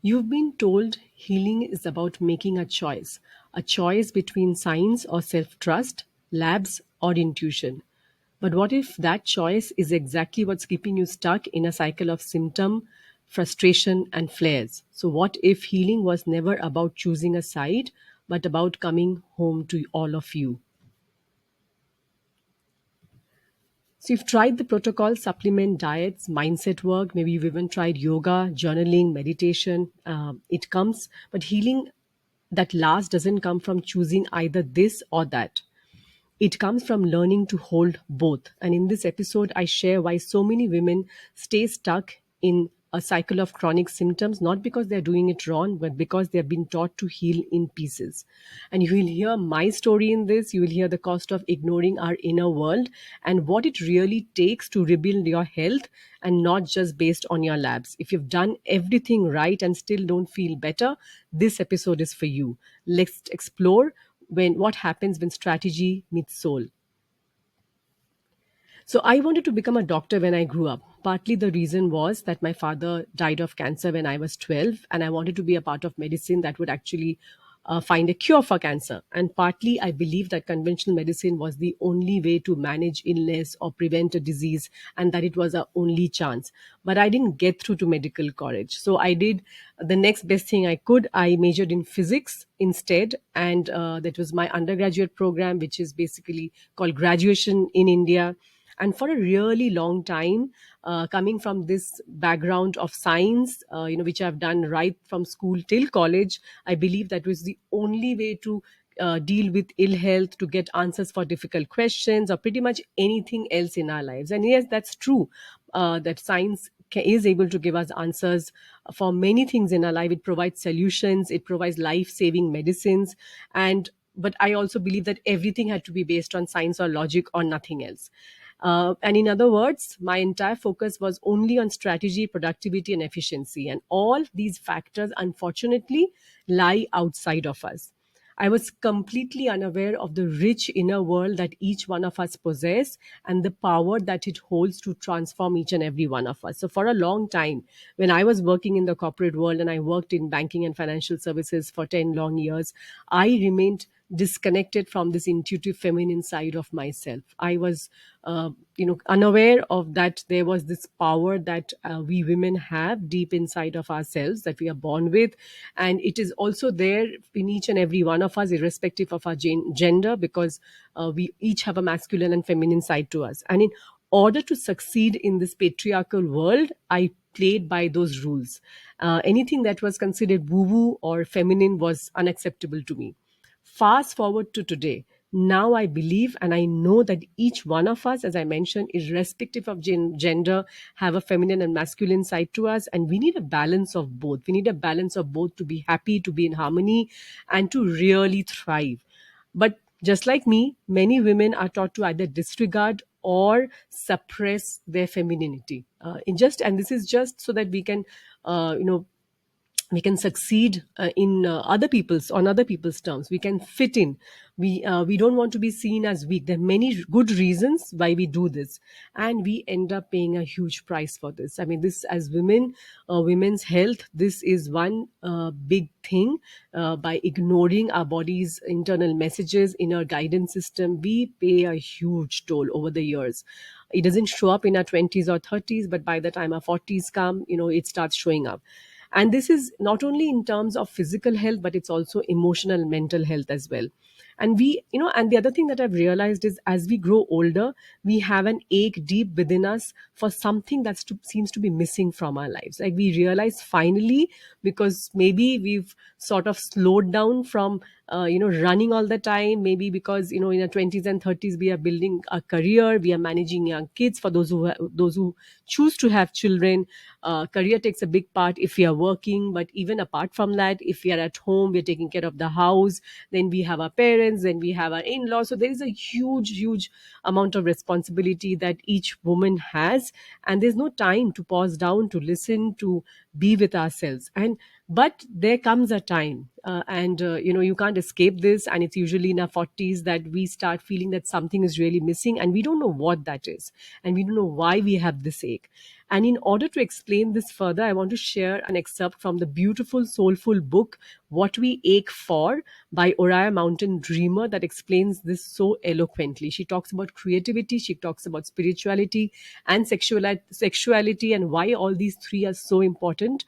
You've been told healing is about making a choice between science or self trust, labs or intuition. But what if that choice is exactly what's keeping you stuck in a cycle of symptom, frustration, and flares? So, what if healing was never about choosing a side, but about coming home to all of you? So you've tried the protocol, supplement, diets, mindset work. Maybe you've even tried yoga, journaling, meditation. It comes, but healing that lasts doesn't come from choosing either this or that. It comes from learning to hold both. And in this episode, I share why so many women stay stuck in a cycle of chronic symptoms, not because they're doing it wrong, but because they've been taught to heal in pieces. And you will hear my story in this. You will hear the cost of ignoring our inner world and what it really takes to rebuild your health, and not just based on your labs. If you've done everything right and still don't feel better, this episode is for you. Let's explore what happens when strategy meets soul. So I wanted to become a doctor when I grew up. Partly the reason was that my father died of cancer when I was 12, and I wanted to be a part of medicine that would actually find a cure for cancer. And partly I believed that conventional medicine was the only way to manage illness or prevent a disease, and that it was our only chance. But I didn't get through to medical college. So I did the next best thing I could. I majored in physics instead, and that was my undergraduate program, which is basically called graduation in India. And for a really long time, coming from this background of science, which I've done right from school till college, I believe that was the only way to deal with ill health, to get answers for difficult questions, or pretty much anything else in our lives. And yes, that's true, that science is able to give us answers for many things in our life. It provides solutions, it provides life saving medicines. And but I also believe that everything had to be based on science or logic or nothing else. And in other words, my entire focus was only on strategy, productivity, and efficiency. And all these factors, unfortunately, lie outside of us. I was completely unaware of the rich inner world that each one of us possess, and the power that it holds to transform each and every one of us. So, for a long time, when I was working in the corporate world and I worked in banking and financial services for 10 long years, I remained disconnected from this intuitive feminine side of myself. I was unaware of that there was this power that we women have deep inside of ourselves, that we are born with, and it is also there in each and every one of us, irrespective of our gender, because we each have a masculine and feminine side to us. And in order to succeed in this patriarchal world, I played by those rules. Anything that was considered woo woo or feminine was unacceptable to me. Fast forward to today. Now I believe and I know that each one of us, as I mentioned, irrespective of gender, have a feminine and masculine side to us. And we need a balance of both. We need a balance of both to be happy, to be in harmony, and to really thrive. But just like me, many women are taught to either disregard or suppress their femininity. And this is just so that we can, uh, you know, we can succeed in other people's terms. We can fit in. We don't want to be seen as weak. There are many good reasons why we do this, and we end up paying a huge price for this. I mean, this as women, women's health, this is one big thing. By ignoring our body's internal messages, inner guidance system, we pay a huge toll over the years. It doesn't show up in our 20s or 30s, but by the time our 40s come, it starts showing up. And this is not only in terms of physical health, but it's also emotional and mental health as well. And and the other thing that I've realized is as we grow older, we have an ache deep within us for something that seems to be missing from our lives. Like we realize finally, because maybe we've sort of slowed down from running all the time. Maybe because in our 20s and 30s we are building a career, we are managing young kids. For those who choose to have children, career takes a big part if we are working. But even apart from that, if we are at home, we're taking care of the house, then we have our parents, then we have our in-laws. So there is a huge amount of responsibility that each woman has, and there's no time to pause down, to listen, to be with ourselves. And but there comes a time, and you can't escape this, and it's usually in our 40s that we start feeling that something is really missing, and we don't know what that is, and we don't know why we have this ache. And in order to explain this further, I want to share an excerpt from the beautiful, soulful book, What We Ache For, by Oriah Mountain Dreamer, that explains this so eloquently. She talks about creativity, she talks about spirituality and sexuality, and why all these three are so important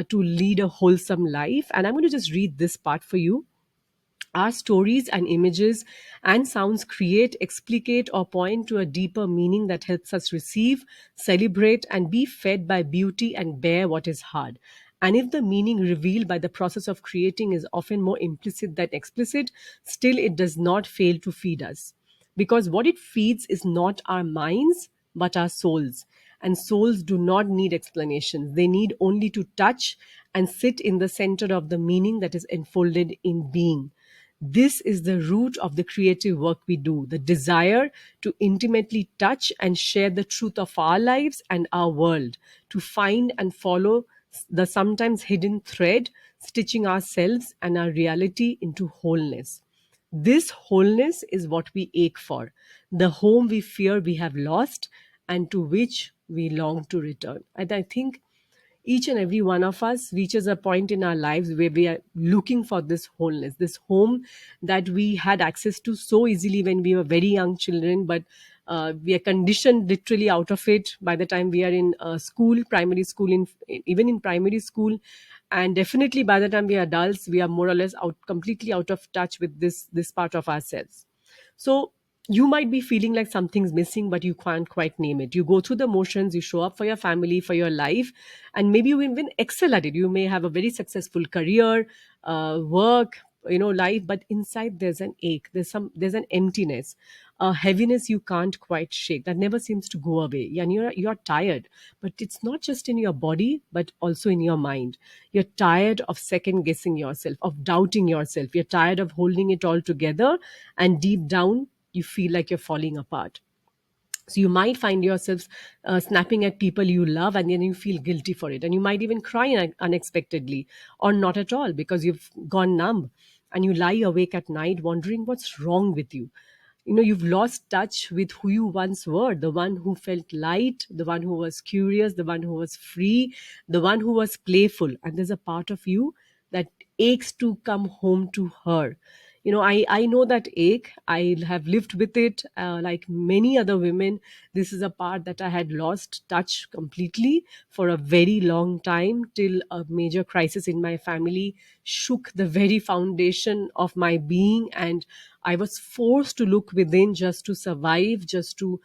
to lead a wholesome life. And I'm going to just read this part for you. Our stories and images and sounds create, explicate, or point to a deeper meaning that helps us receive, celebrate, and be fed by beauty and bear what is hard. And if the meaning revealed by the process of creating is often more implicit than explicit, still it does not fail to feed us. Because what it feeds is not our minds, but our souls. And souls do not need explanations, they need only to touch and sit in the center of the meaning that is enfolded in being. This is the root of the creative work we do, the desire to intimately touch and share the truth of our lives and our world, to find and follow the sometimes hidden thread stitching ourselves and our reality into wholeness. This wholeness is what we ache for, the home we fear we have lost and to which we long to return. And I think each and every one of us reaches a point in our lives where we are looking for this wholeness, this home that we had access to so easily when we were very young children, but we are conditioned literally out of it by the time we are in school, primary school, even in primary school, and definitely by the time we are adults, we are more or less completely out of touch with this part of ourselves. So you might be feeling like something's missing, but you can't quite name it. You go through the motions, you show up for your family, for your life, and maybe you even excel at it. You may have a very successful career, work, life, but inside there's an ache. There's an emptiness, a heaviness you can't quite shake that never seems to go away. And you're tired, but it's not just in your body, but also in your mind. You're tired of second guessing yourself, of doubting yourself. You're tired of holding it all together, and deep down you feel like you're falling apart. So you might find yourselves snapping at people you love, and then you feel guilty for it, and you might even cry unexpectedly, or not at all, because you've gone numb, and you lie awake at night wondering what's wrong with you. You've lost touch with who you once were, the one who felt light, the one who was curious, the one who was free, the one who was playful. And there's a part of you that aches to come home to her. I know that ache. I have lived with it, like many other women. This is a part that I had lost touch completely for a very long time, till a major crisis in my family shook the very foundation of my being, and I was forced to look within just to survive, just to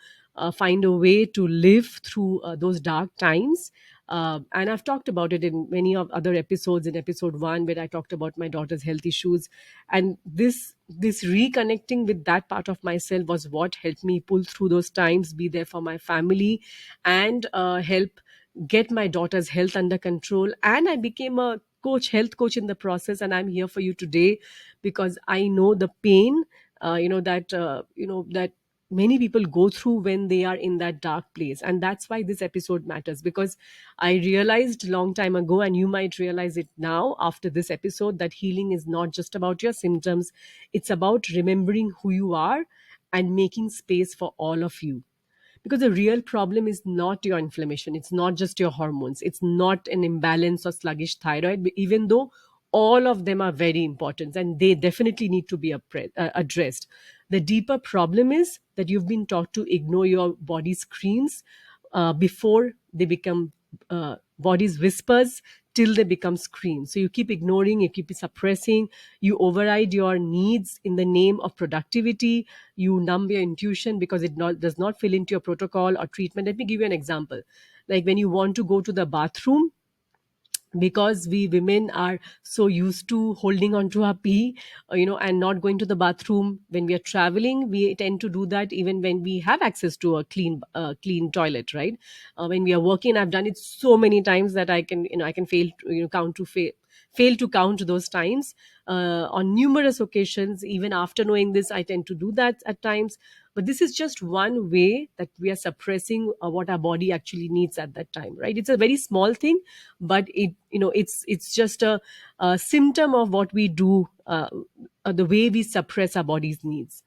find a way to live through those dark times. And I've talked about it in many of other episodes. In episode 1, where I talked about my daughter's health issues, and this reconnecting with that part of myself was what helped me pull through those times, be there for my family, and help get my daughter's health under control. And I became a health coach in the process, and I'm here for you today because I know the pain, that many people go through when they are in that dark place. And that's why this episode matters, because I realized long time ago, and you might realize it now after this episode, that healing is not just about your symptoms. It's about remembering who you are and making space for all of you. Because the real problem is not your inflammation, it's not just your hormones, it's not an imbalance or sluggish thyroid, even though all of them are very important and they definitely need to be addressed. The deeper problem is that you've been taught to ignore your body screams before they become body's whispers, till they become screams. So you keep ignoring, you keep suppressing, you override your needs in the name of productivity, you numb your intuition because does not fit into your protocol or treatment. Let me give you an example. Like when you want to go to the bathroom, because we women are so used to holding on to our pee, and not going to the bathroom when we are traveling. We tend to do that even when we have access to a clean toilet, right? When we are working, I've done it so many times that I can fail to, count to fail fail to count those times. On numerous occasions, even after knowing this, I tend to do that at times. But this is just one way that we are suppressing what our body actually needs at that time, right? It's a very small thing, but it's just a symptom of what we do, the way we suppress our body's needs.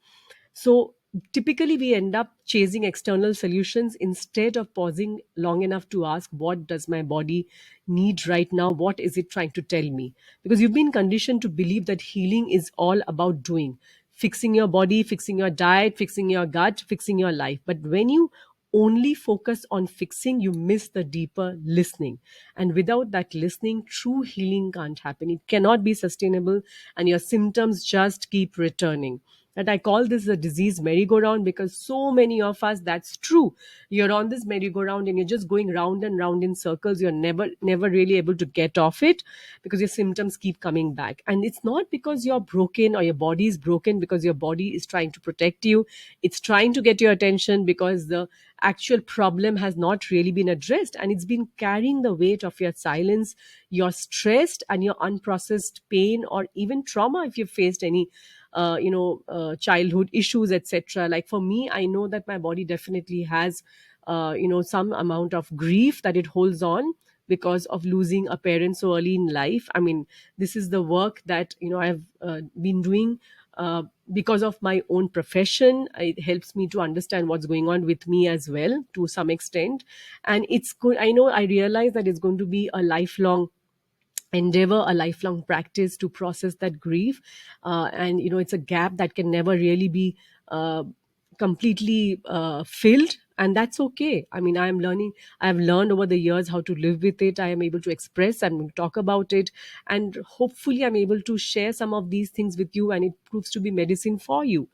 So typically, we end up chasing external solutions instead of pausing long enough to ask, what does my body need right now? What is it trying to tell me? Because you've been conditioned to believe that healing is all about doing, fixing your body, fixing your diet, fixing your gut, fixing your life. But when you only focus on fixing, you miss the deeper listening. And without that listening, true healing can't happen. It cannot be sustainable, and your symptoms just keep returning. And I call this the disease merry-go-round, because so many of us, that's true. You're on this merry-go-round and you're just going round and round in circles. You're never really able to get off it, because your symptoms keep coming back. And it's not because you're broken or your body is broken, because your body is trying to protect you. It's trying to get your attention because the actual problem has not really been addressed, and it's been carrying the weight of your silence, your stress, and your unprocessed pain, or even trauma if you've faced any childhood issues, etc. Like for me, I know that my body definitely has some amount of grief that it holds on because of losing a parent so early in life. I mean, this is the work that I've been doing because of my own profession. It helps me to understand what's going on with me as well, to some extent. And it's good, I realize that it's going to be a lifelong endeavor, a lifelong practice to process that grief. And it's a gap that can never really be uh, completely filled, and that's okay. I mean, I have learned over the years how to live with it. I am able to express and talk about it, and hopefully I'm able to share some of these things with you, and it proves to be medicine for you,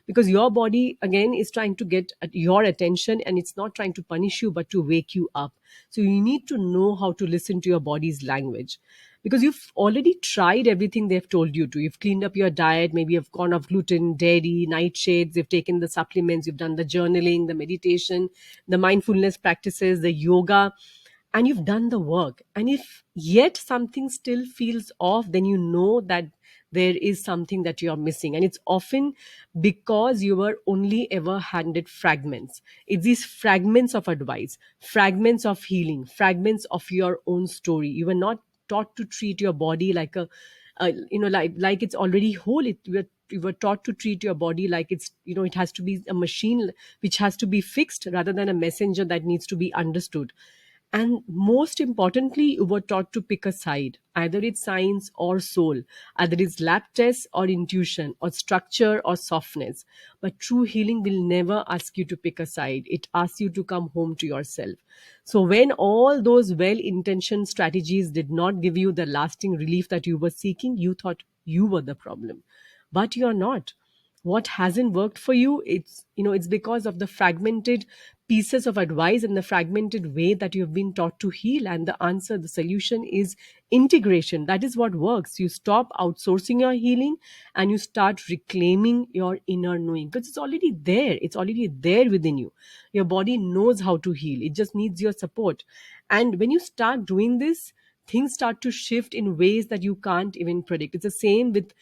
because your body again is trying to get at your attention, and it's not trying to punish you but to wake you up. So you need to know how to listen to your body's language, because you've already tried everything they've told you to. You've cleaned up your diet, maybe you've gone off gluten, dairy, nightshades, you've taken the supplements, you've done the journaling, the meditation, the mindfulness practices, the yoga, and you've done the work. And if yet something still feels off, then you know that there is something that you're missing. And it's often because you were only ever handed fragments. It's these fragments of advice, fragments of healing, fragments of your own story. You were not taught to treat your body like like it's already whole. You were taught to treat your body like it's, it has to be a machine which has to be fixed, rather than a messenger that needs to be understood. And most importantly, you were taught to pick a side. Either it's science or soul, either it's lab tests or intuition, or structure or softness. But true healing will never ask you to pick a side. It asks you to come home to yourself. So when all those well intentioned strategies did not give you the lasting relief that you were seeking, you thought you were the problem. But you're not. What hasn't worked for you, it's because of the fragmented pieces of advice and the fragmented way that you've been taught to heal. And the answer, the solution is integration. That is what works. You stop outsourcing your healing, and you start reclaiming your inner knowing, because it's already there within you. Your body knows how to heal, it just needs your support. And when you start doing this, things start to shift in ways that you can't even predict. It's the same with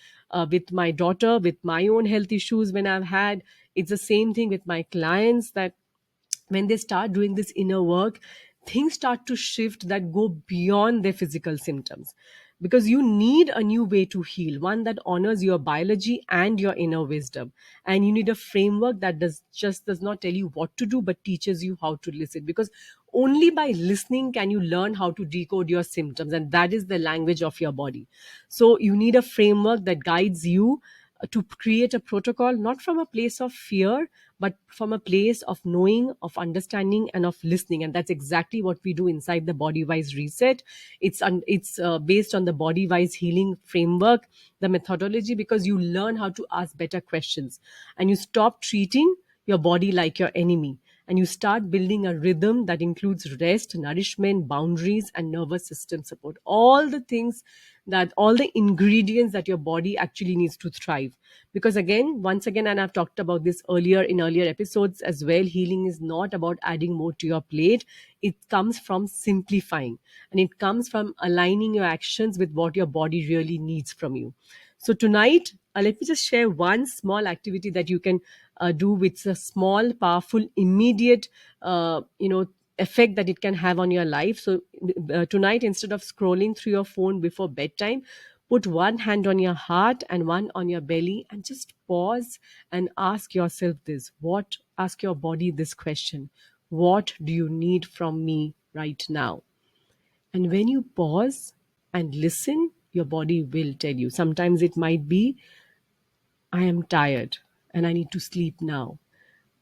my daughter, with my own health issues when I've had. It's the same thing with my clients, that when they start doing this inner work, things start to shift that go beyond their physical symptoms. Because you need a new way to heal, one that honors your biology and your inner wisdom. And you need a framework that does not tell you what to do, but teaches you how to listen. Because only by listening can you learn how to decode your symptoms, and that is the language of your body. So you need a framework that guides you to create a protocol, not from a place of fear, but from a place of knowing, of understanding, and of listening. And that's exactly what we do inside the Body Wise Reset. It's based on the Body Wise healing framework, the methodology, because you learn how to ask better questions, and you stop treating your body like your enemy. and you start building a rhythm that includes rest, nourishment, boundaries, and nervous system support. All the things that all the ingredients that your body actually needs to thrive. Because again, once again, and I've talked about this earlier in earlier episodes as well, healing is not about adding more to your plate. It comes from simplifying, and it comes from aligning your actions with what your body really needs from you. So tonight, let me just share one small activity that you can do with a small, powerful, immediate, effect that it can have on your life. So tonight, instead of scrolling through your phone before bedtime, put one hand on your heart and one on your belly, and just pause and ask yourself this. What? Ask your body this question: what do you need from me right now? And when you pause and listen, your body will tell you. Sometimes it might be, I am tired and I need to sleep now.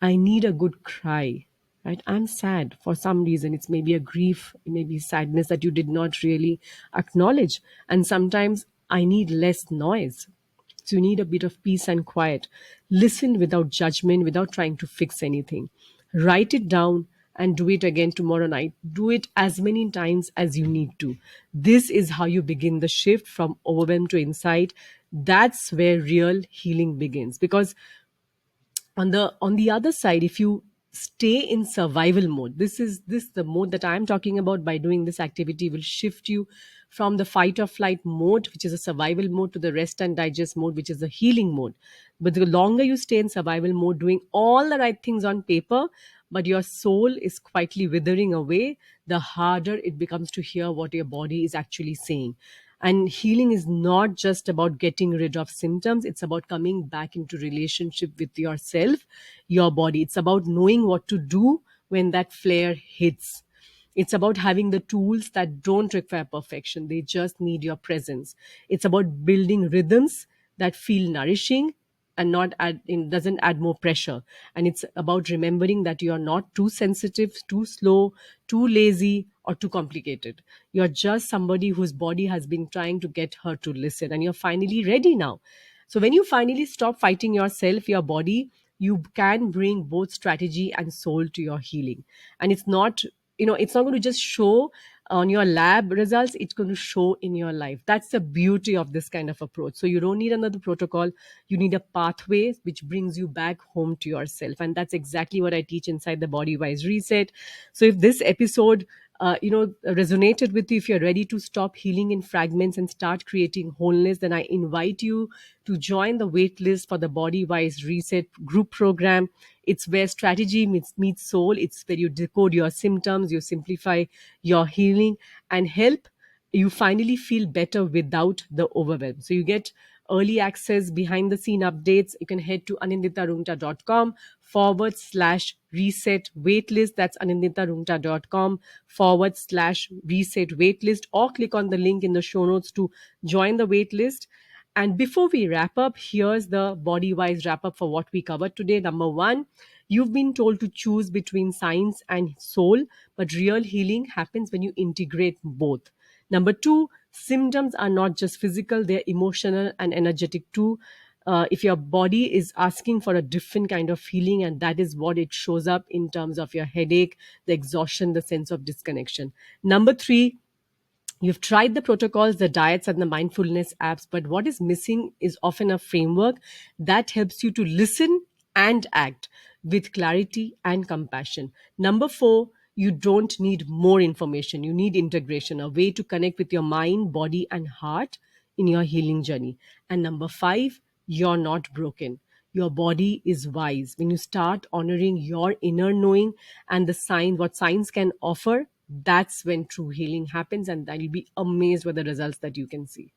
I need a good cry, right? I'm sad for some reason. It's maybe a grief, maybe sadness that you did not really acknowledge. And sometimes I need less noise. So you need a bit of peace and quiet. Listen without judgment, without trying to fix anything. Write it down and do it again tomorrow night. Do it as many times as you need to. This is how you begin the shift from overwhelm to insight. That's where real healing begins. Because on the other side, if you stay in survival mode, this the mode that I'm talking about. By doing this activity will shift you from the fight or flight mode, which is a survival mode, to the rest and digest mode, which is a healing mode. But the longer you stay in survival mode, doing all the right things on paper, but your soul is quietly withering away, the harder it becomes to hear what your body is actually saying. And healing is not just about getting rid of symptoms, it's about coming back into relationship with yourself, your body. It's about knowing what to do when that flare hits. It's about having the tools that don't require perfection, they just need your presence. It's about building rhythms that feel nourishing and not add in doesn't add more pressure. And it's about remembering that you are not too sensitive, too slow, too lazy, or too complicated. You're just somebody whose body has been trying to get her to listen, and you're finally ready now. So when you finally stop fighting yourself, your body, you can bring both strategy and soul to your healing. And it's not going to just show on your lab results, it's going to show in your life. That's the beauty of this kind of approach. So you don't need another protocol, you need a pathway which brings you back home to yourself. And that's exactly what I teach inside the Body Wise Reset. So if this episode resonated with you, if you're ready to stop healing in fragments and start creating wholeness, then I invite you to join the waitlist for the Body Wise Reset group program. It's where strategy meets soul. It's where you decode your symptoms, you simplify your healing, and help you finally feel better without the overwhelm. So you get early access, behind the scene updates. You can head to anindita.com/reset waitlist. That's anindita.com/reset waitlist, or click on the link in the show notes to join the waitlist. And before we wrap up, here's the body wise wrap up for what we covered today. Number one, you've been told to choose between science and soul, but real healing happens when you integrate both. Number two, symptoms are not just physical, they're emotional and energetic too. If your body is asking for a different kind of feeling, and that is what it shows up in terms of your headache, the exhaustion, the sense of disconnection. Number three, you've tried the protocols, the diets, and the mindfulness apps, but what is missing is often a framework that helps you to listen and act with clarity and compassion. Number four, you don't need more information, you need integration, a way to connect with your mind, body, and heart in your healing journey. And number five, you're not broken. Your body is wise. When you start honoring your inner knowing and the sign, what science can offer, that's when true healing happens, and then you'll be amazed by the results that you can see.